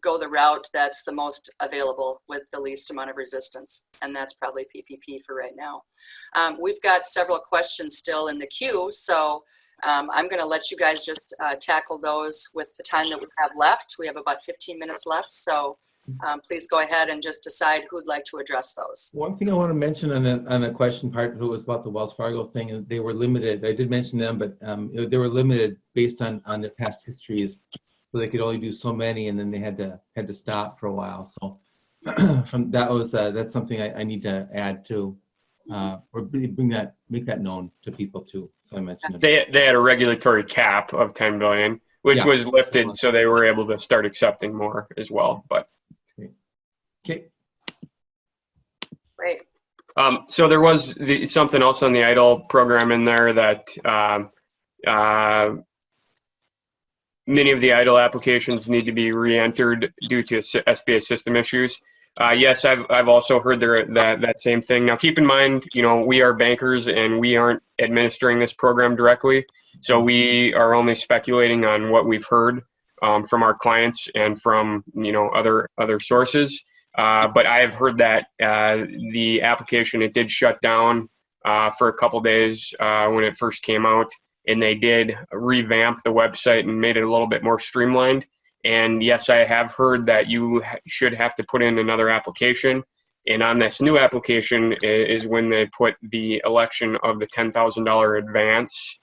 go the route that's the most available with the least amount of resistance. And that's probably PPP for right now. We've got several questions still in the queue. So I'm going to let you guys just tackle those with the time that we have left. We have about 15 minutes left. So please go ahead and just decide who'd like to address those. One thing I want to mention on the question part, who was about the Wells Fargo thing, and they were limited. I did mention them, but they were limited based on their past histories, so they could only do so many, and then they had to stop for a while. So that's something I need to add to, or make that known to people too. So I mentioned it. They had a regulatory cap of 10 billion, which was lifted, so they were able to start accepting more as well. But okay. Great. So there was something else on the EIDL program in there that many of the EIDL applications need to be re-entered due to SBA system issues. Yes, I've also heard that same thing. Now, keep in mind, we are bankers and we aren't administering this program directly, so we are only speculating on what we've heard from our clients and from other sources. But I have heard that the application, it did shut down for a couple days when it first came out, and they did revamp the website and made it a little bit more streamlined. And yes, I have heard that you should have to put in another application. And on this new application is when they put the election of the $10,000 advance,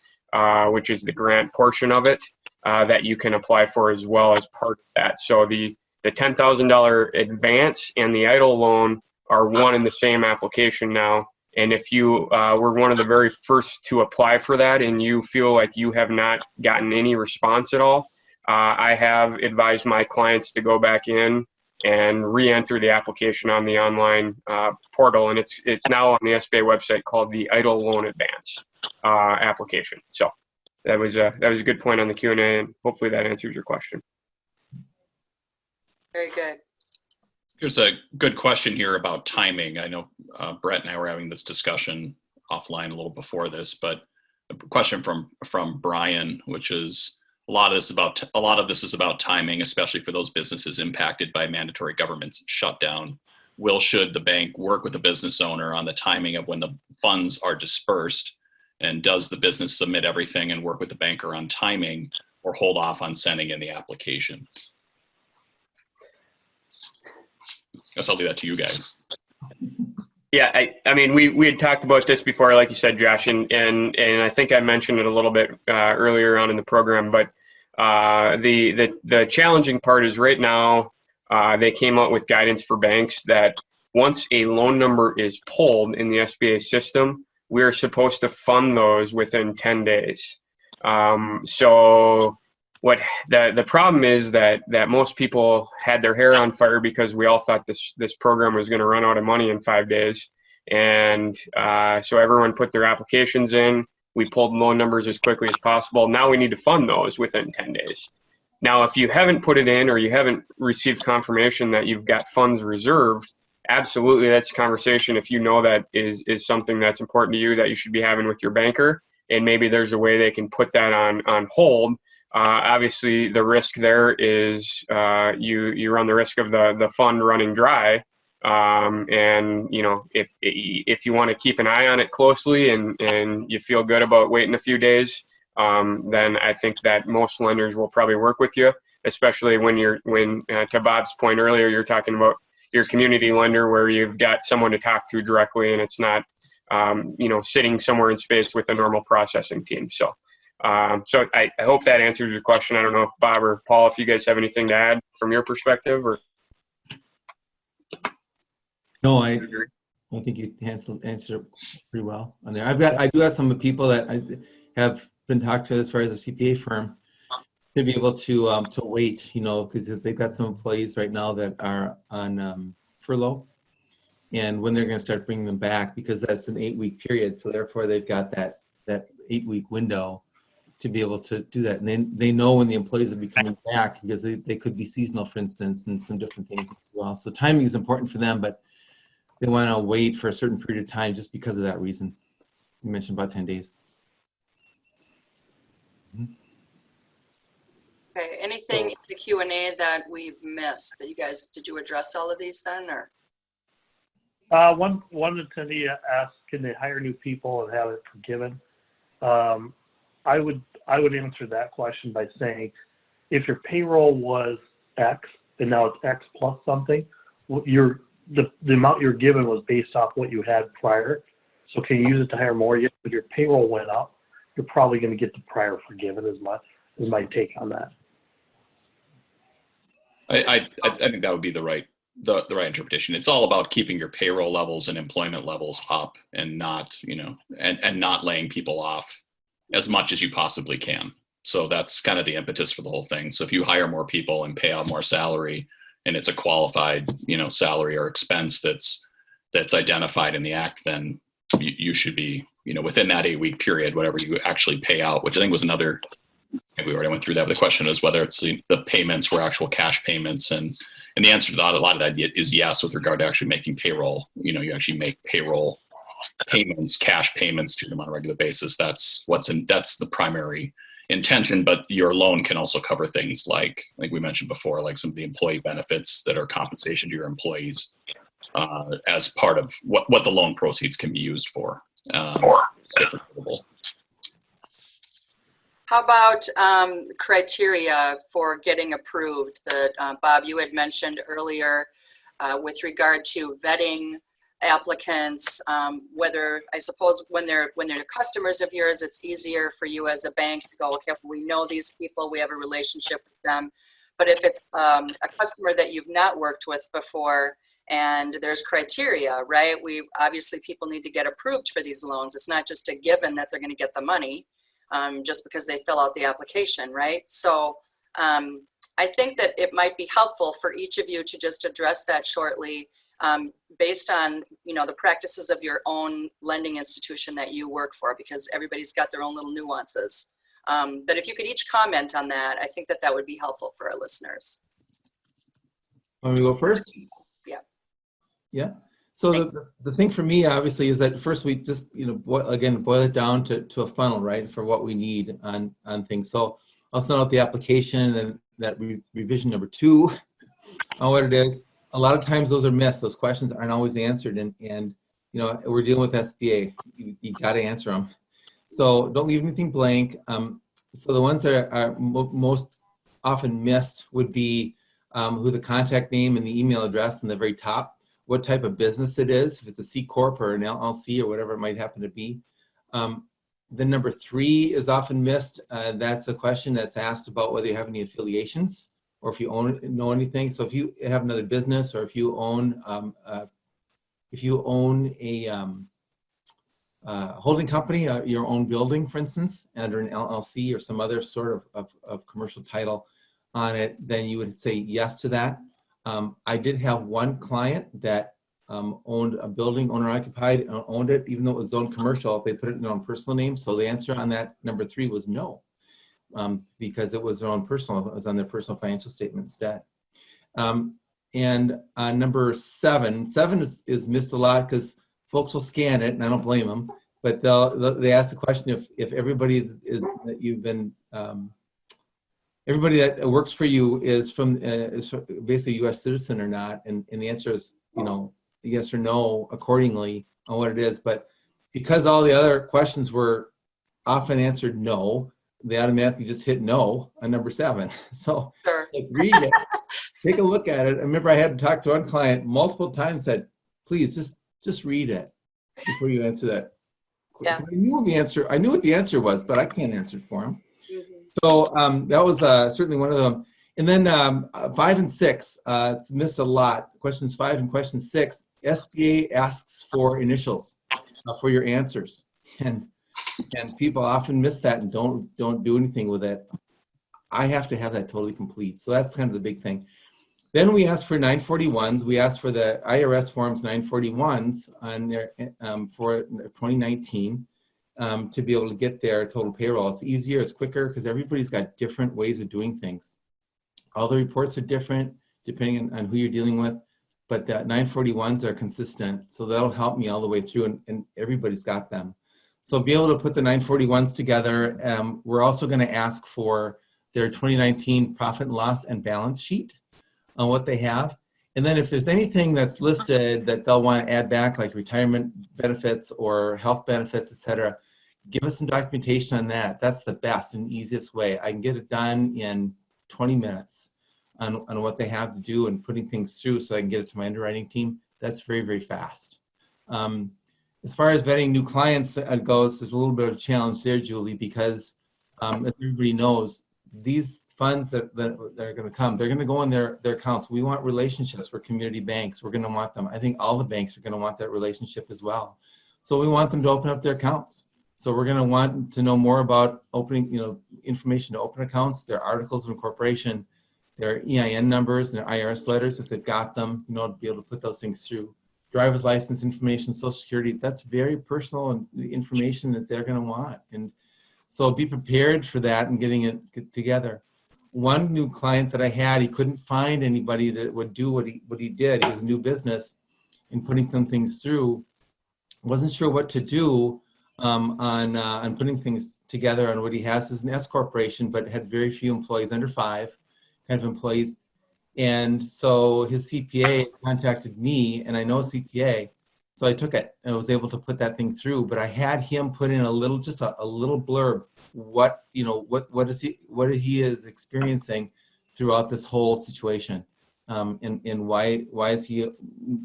which is the grant portion of it, that you can apply for as well as part of that. So the $10,000 advance and the EIDL loan are one and the same application now. And if you were one of the very first to apply for that and you feel like you have not gotten any response at all, I have advised my clients to go back in and re-enter the application on the online portal. And it's now on the SBA website called the EIDL Loan Advance application. So that was a good point on the Q&A, and hopefully that answers your question. Very good. There's a good question here about timing. I know Brett and I were having this discussion offline a little before this, but a question from Brian, which is a lot of this is about timing, especially for those businesses impacted by mandatory government shutdown. Should the bank work with the business owner on the timing of when the funds are dispersed? And does the business submit everything and work with the banker on timing, or hold off on sending in the application? Guess I'll leave that to you guys. Yeah, I mean, we had talked about this before, like you said, Josh, and I think I mentioned it a little bit earlier on in the program, but the challenging part is right now they came out with guidance for banks that once a loan number is pulled in the SBA system, we are supposed to fund those within 10 days. So what the problem is that most people had their hair on fire because we all thought this program was going to run out of money in 5 days. And so everyone put their applications in. We pulled loan numbers as quickly as possible. Now we need to fund those within 10 days. Now, if you haven't put it in or you haven't received confirmation that you've got funds reserved, absolutely, that's a conversation. If you know that is something that's important to you that you should be having with your banker, and maybe there's a way they can put that on hold. Obviously, the risk there is you run the risk of the fund running dry. And if you want to keep an eye on it closely and you feel good about waiting a few days, then I think that most lenders will probably work with you, especially when to Bob's point earlier, you're talking about your community lender where you've got someone to talk to directly and it's not sitting somewhere in space with a normal processing team. So I hope that answers your question. I don't know if Bob or Paul, if you guys have anything to add from your perspective, or. No, I think you answered it pretty well on there. I do have some people that I have been talked to as far as a CPA firm to be able to wait, because they've got some employees right now that are on furlough, and when they're going to start bringing them back, because that's an 8-week period. So therefore they've got that 8-week window to be able to do that. And then they know when the employees will be coming back, because they could be seasonal, for instance, and some different things as well. So timing is important for them, but they want to wait for a certain period of time just because of that reason. You mentioned about 10 days. Okay, anything in the Q&A that we've missed that did you address all of these then, or? One attendee asked, can they hire new people and have it forgiven? I would answer that question by saying, if your payroll was X and now it's X plus something, the amount you're given was based off what you had prior. So can you use it to hire more? If your payroll went up, you're probably going to get the prior forgiven, is my take on that. I think that would be the right interpretation. It's all about keeping your payroll levels and employment levels up, and not and not laying people off as much as you possibly can. So that's kind of the impetus for the whole thing. So if you hire more people and pay out more salary, and it's a qualified salary or expense that's that's identified in the act, then you should be, within that 8-week period, whatever you actually pay out, which I think was another, we already went through that, but the question is whether it's the payments were actual cash payments. And the answer to that, a lot of that is yes, with regard to actually making payroll. You actually make payroll payments, cash payments to them on a regular basis. That's the primary intention, but your loan can also cover things like we mentioned before, like some of the employee benefits that are compensation to your employees as part of what the loan proceeds can be used for. How about criteria for getting approved that Bob, you had mentioned earlier with regard to vetting applicants, whether, I suppose when they're customers of yours, it's easier for you as a bank to go, okay, we know these people, we have a relationship with them. But if it's a customer that you've not worked with before and there's criteria, right? Obviously people need to get approved for these loans. It's not just a given that they're going to get the money just because they fill out the application, right? So I think that it might be helpful for each of you to just address that shortly based on, the practices of your own lending institution that you work for, because everybody's got their own little nuances. But if you could each comment on that, I think that would be helpful for our listeners. Want me to go first? Yeah. Yeah. So the thing for me, obviously, is that first we just, boil it down to a funnel, right, for what we need on things. So I'll send out the application and that revision number 2 on what it is. A lot of times those are missed. Those questions aren't always answered. And we're dealing with SBA. You got to answer them. So don't leave anything blank. So the ones that are most often missed would be who the contact name and the email address in the very top, what type of business it is, if it's a C Corp or an LLC or whatever it might happen to be. Then number 3 is often missed. That's a question that's asked about whether you have any affiliations or if you know anything. So if you have another business or if you own a holding company, your own building, for instance, under an LLC or some other sort of commercial title on it, then you would say yes to that. I did have one client that owned a building, owner-occupied, owned it, even though it was zoned commercial. They put it in their own personal name. So the answer on that, number 3, was no, because it was their own personal, it was on their personal financial statement instead. And number 7 is missed a lot because folks will scan it, and I don't blame them, but they ask the question if everybody that you've been everybody that works for you is basically a U.S. citizen or not, and the answer is yes or no accordingly on what it is. But because all the other questions were often answered no, they automatically just hit no on number 7. So Sure. Read it, take a look at it. I remember I had to talk to one client multiple times, said, please just read it before you answer that. Yeah. I knew what the answer was, but I can't answer it for him. Mm-hmm. So that was certainly one of them. And then 5 and 6, it's missed a lot. Questions 5 and question 6, SBA asks for initials for your answers, and people often miss that and don't do anything with it. I have to have that totally complete. So that's kind of the big thing. Then we ask for 941s. We ask for the IRS forms 941s on their for 2019. To be able to get their total payroll. It's easier, it's quicker, because everybody's got different ways of doing things. All the reports are different depending on who you're dealing with, but the 941s are consistent, so that'll help me all the way through, and everybody's got them. So be able to put the 941s together. We're also going to ask for their 2019 profit and loss and balance sheet on what they have. And then if there's anything that's listed that they'll want to add back, like retirement benefits or health benefits, et cetera, give us some documentation on that. That's the best and easiest way. I can get it done in 20 minutes on what they have to do and putting things through so I can get it to my underwriting team. That's very, very fast. As far as vetting new clients goes, there's a little bit of a challenge there, Julie, because as everybody knows, these funds that are going to come, they're going to go in their accounts. We want relationships for community banks. We're going to want them. I think all the banks are going to want that relationship as well. So we want them to open up their accounts. So we're going to want to know more about opening, information to open accounts, their articles of incorporation, their EIN numbers, and their IRS letters if they've got them, to be able to put those things through. driver's license information, social security, that's very personal information that they're going to want. And so be prepared for that and getting it together. One new client that I had, he couldn't find anybody that would do what he did. It was a new business and putting some things through. Wasn't sure what to do on putting things together on what he has as an S corporation, but had very few employees, under 5 kind of employees. And so his CPA contacted me, and I know a CPA, so I took it and I was able to put that thing through. But I had him put in a little, just a little blurb, what he is experiencing throughout this whole situation, and why is he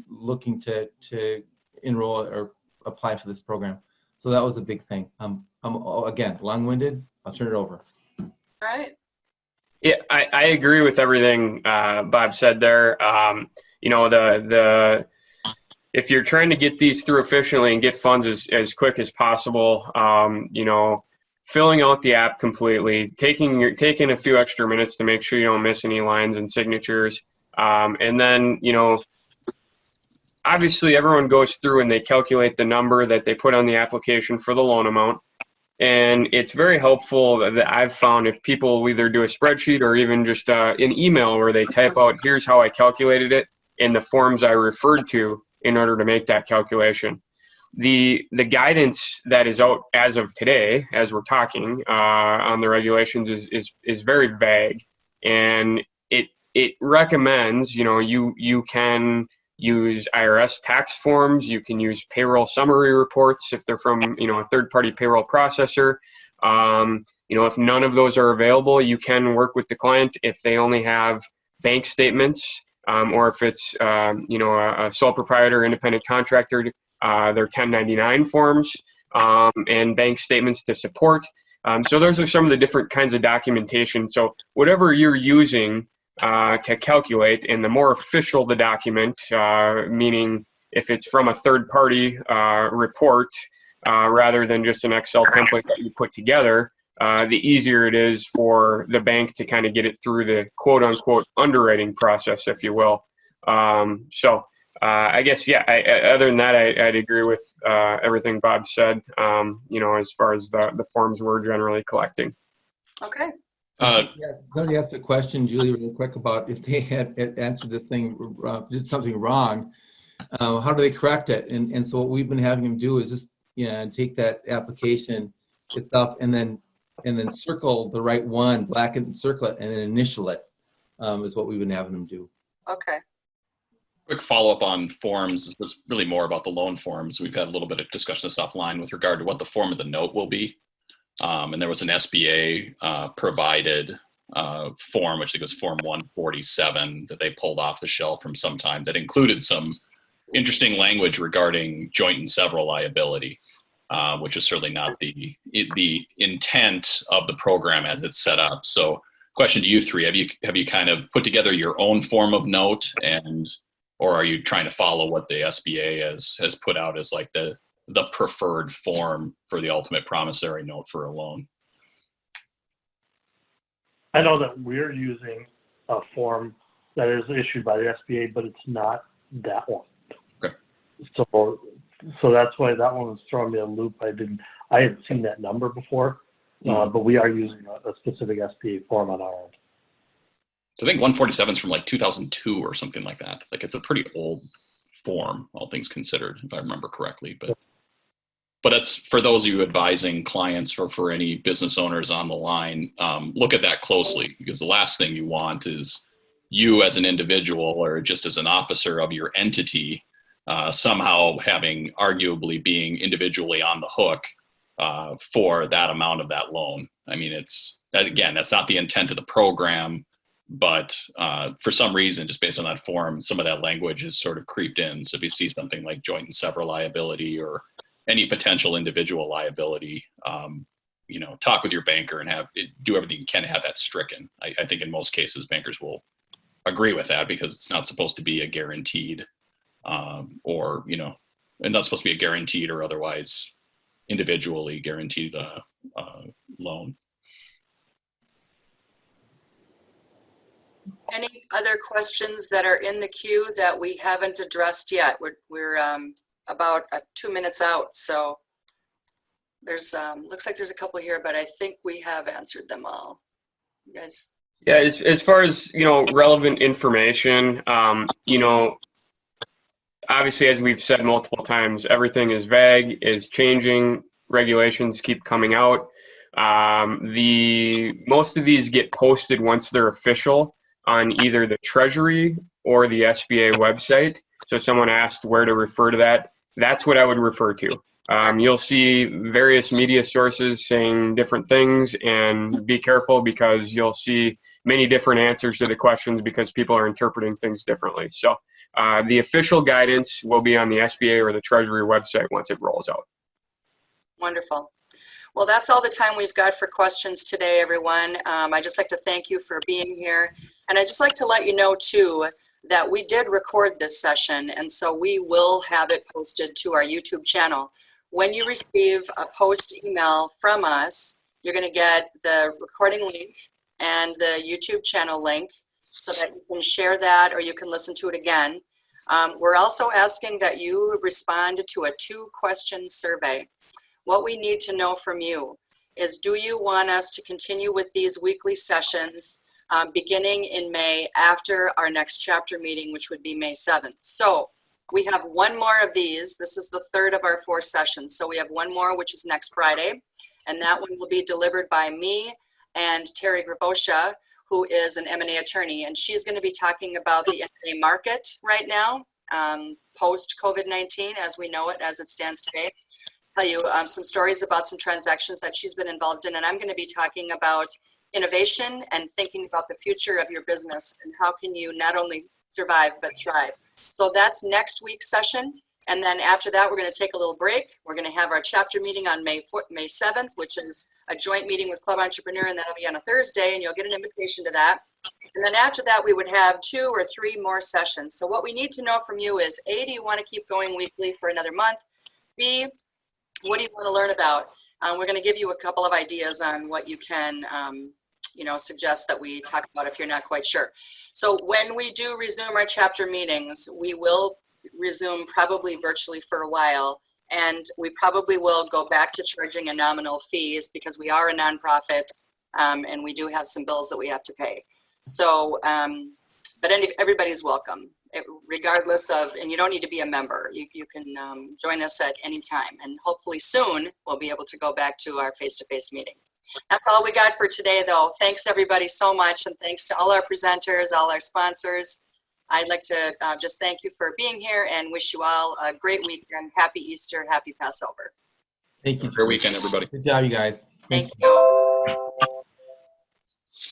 looking to enroll or apply for this program. So that was a big thing. I'm again long-winded. I'll turn it over. All right. Yeah, I agree with everything Bob said there. You know, if you're trying to get these through efficiently and get funds as quick as possible, you know, filling out the app completely, taking a few extra minutes to make sure you don't miss any lines and signatures, and then, you know, obviously everyone goes through and they calculate the number that they put on the application for the loan amount. And it's very helpful that I've found if people either do a spreadsheet or even just an email where they type out, here's how I calculated it, in the forms I referred to in order to make that calculation. The guidance that is out as of today, as we're talking on the regulations, is very vague, and it recommends, you know, you can use IRS tax forms. You can use payroll summary reports if they're from, you know, a third-party payroll processor. You know, if none of those are available, you can work with the client if they only have bank statements, or if it's, you know, a sole proprietor, independent contractor, their 1099 forms, and bank statements to support. So those are some of the different kinds of documentation. So whatever you're using to calculate, and the more official the document, meaning if it's from a third-party report rather than just an Excel template that you put together, the easier it is for the bank to kind of get it through the quote-unquote underwriting process, if you will. So I guess, yeah, other than that, I'd agree with everything Bob said, you know, as far as the forms we're generally collecting. Okay. Somebody asked a question, Julie, really quick, about if they had answered the thing, did something wrong, how do they correct it? And so what we've been having them do is just, you know, take that application itself and then circle the right one, black and circle it, and then initial it, is what we've been having them do. Okay. Quick follow-up on forms. This was really more about the loan forms. We've had a little bit of discussion this offline with regard to what the form of the note will be. And there was an SBA provided form, which I think was Form 147, that they pulled off the shelf from some time, that included some interesting language regarding joint and several liability, which is certainly not the intent of the program as it's set up. So question to you three, have you kind of put together your own form of note, or are you trying to follow what the SBA has put out as like the preferred form for the ultimate promissory note for a loan? I know that we're using a form that is issued by the SBA, but it's not that one. Okay. So that's why that one was throwing me a loop. I had seen that number before, but we are using a specific SBA form on our end. So I think 147 is from like 2002 or something like that. Like, it's a pretty old form, all things considered, if I remember correctly. But it's for those of you advising clients or for any business owners on the line, look at that closely, because the last thing you want is you as an individual or just as an officer of your entity somehow arguably being individually on the hook for that amount of that loan. I mean, that's not the intent of the program, but for some reason, just based on that form, some of that language has sort of creeped in. So if you see something like joint and several liability or any potential individual liability, you know, talk with your banker and do everything you can to have that stricken. I think in most cases, bankers will agree with that, because it's not supposed to be a guaranteed or, you know, and not supposed to be a guaranteed or otherwise individually guaranteed loan. Any other questions that are in the queue that we haven't addressed yet? We're about 2 minutes out, so there's looks like there's a couple here, but I think we have answered them all. You guys? Yeah, as far as, relevant information, obviously, as we've said multiple times, everything is vague, is changing, regulations keep coming out. Most of these get posted once they're official on either the Treasury or the SBA website. So if someone asked where to refer to that, that's what I would refer to. You'll see various media sources saying different things, and be careful because you'll see many different answers to the questions because people are interpreting things differently. So the official guidance will be on the SBA or the Treasury website once it rolls out. Wonderful. Well, that's all the time we've got for questions today, everyone. I'd just like to thank you for being here. And I'd just like to let you know, too, that we did record this session, and so we will have it posted to our YouTube channel. When you receive a post email from us, you're going to get the recording link and the YouTube channel link so that you can share that or you can listen to it again. We're also asking that you respond to a 2-question survey. What we need to know from you is, do you want us to continue with these weekly sessions beginning in May after our next chapter meeting, which would be May 7th? So we have one more of these. This is the 3rd of our 4 sessions. So we have one more, which is next Friday. And that one will be delivered by me and Terry Grabosha, who is an M&A attorney. And she's going to be talking about the M&A market right now, post COVID-19, as we know it, as it stands today. Tell you some stories about some transactions that she's been involved in. And I'm going to be talking about innovation and thinking about the future of your business and how can you not only survive, but thrive. So that's next week's session. And then after that, we're going to take a little break. We're going to have our chapter meeting on May 7th, which is a joint meeting with Club Entrepreneur, and that'll be on a Thursday, and you'll get an invitation to that. And then after that, we would have 2 or 3 more sessions. So what we need to know from you is, A, do you want to keep going weekly for another month? B, what do you want to learn about? We're going to give you a couple of ideas on what you can suggest that we talk about if you're not quite sure. So when we do resume our chapter meetings, we will resume probably virtually for a while, and we probably will go back to charging a nominal fees because we are a nonprofit, and we do have some bills that we have to pay. So, but everybody's welcome, regardless of, and you don't need to be a member. You can join us at any time, and hopefully soon we'll be able to go back to our face-to-face meetings. That's all we got for today, though. Thanks, everybody, so much, and thanks to all our presenters, all our sponsors. I'd like to just thank you for being here and wish you all a great weekend. Happy Easter, happy Passover. Thank you. Great weekend, everybody. Good job, you guys. Thank you.